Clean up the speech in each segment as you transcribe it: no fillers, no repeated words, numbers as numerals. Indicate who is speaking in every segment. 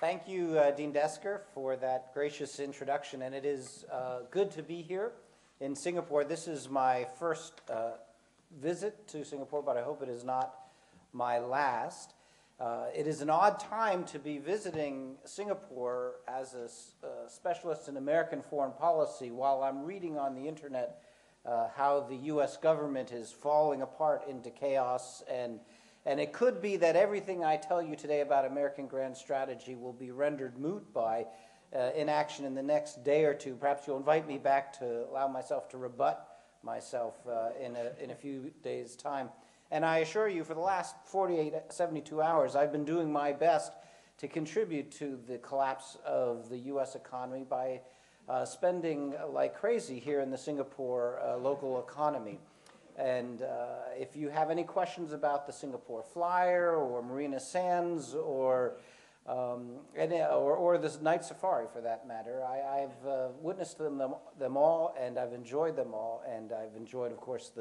Speaker 1: Thank you, Dean Desker, for that gracious introduction, and it is good to be here in Singapore. This is my first visit to Singapore, but I hope it is not my last. It is an odd time to be visiting Singapore as a specialist in American foreign policy while I'm reading on the internet how the U.S. government is falling apart into chaos, and it could be that everything I tell you today about American grand strategy will be rendered moot by inaction in the next day or two. Perhaps you'll invite me back to allow myself to rebut myself in a few days' time. And I assure you, for the last 72 hours, I've been doing my best to contribute to the collapse of the U.S. economy by spending like crazy here in the Singapore local economy. And if you have any questions about the Singapore Flyer or Marina Sands or the night safari, for that matter, I've witnessed them all, and I've enjoyed them all, and I've enjoyed, of course,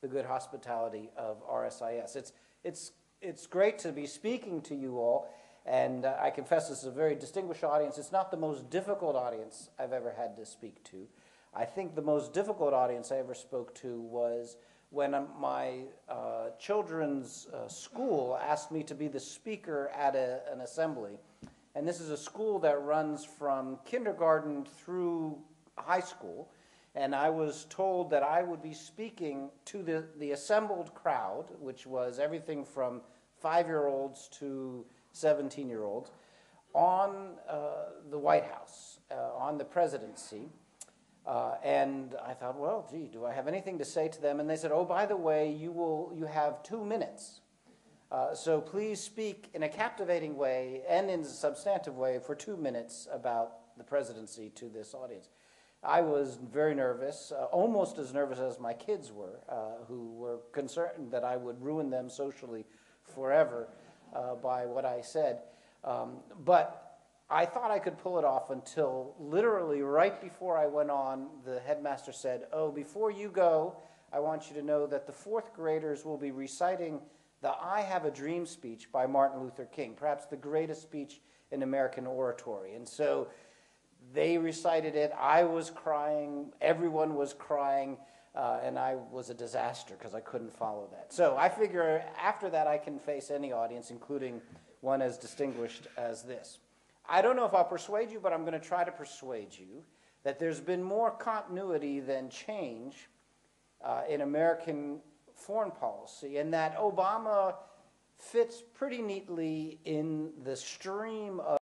Speaker 1: the good hospitality of RSIS. It's great to be speaking to you all, and I confess this is a very distinguished audience. It's not the most difficult audience I've ever had to speak to. I think the most difficult audience I ever spoke to was when my children's school asked me to be the speaker at an assembly. And this is a school that runs from kindergarten through high school. And I was told that I would be speaking to the assembled crowd, which was everything from 5-year-olds to 17-year-olds, on the White House, on the presidency. And I thought, well, gee, do I have anything to say to them? And they said, oh, by the way, you have 2 minutes. So please speak in a captivating way and in a substantive way for 2 minutes about the presidency to this audience. I was very nervous, almost as nervous as my kids were, who were concerned that I would ruin them socially forever by what I said. But I thought I could pull it off until literally right before I went on, the headmaster said, oh, before you go, I want you to know that the 4th graders will be reciting the I Have a Dream speech by Martin Luther King, perhaps the greatest speech in American oratory. And so they recited it, I was crying, everyone was crying, and I was a disaster because I couldn't follow that. So I figure after that I can face any audience, including one as distinguished as this. I don't know if I'll persuade you, but I'm going to try to persuade you that there's been more continuity than change in American foreign policy, and that Obama fits pretty neatly in the stream of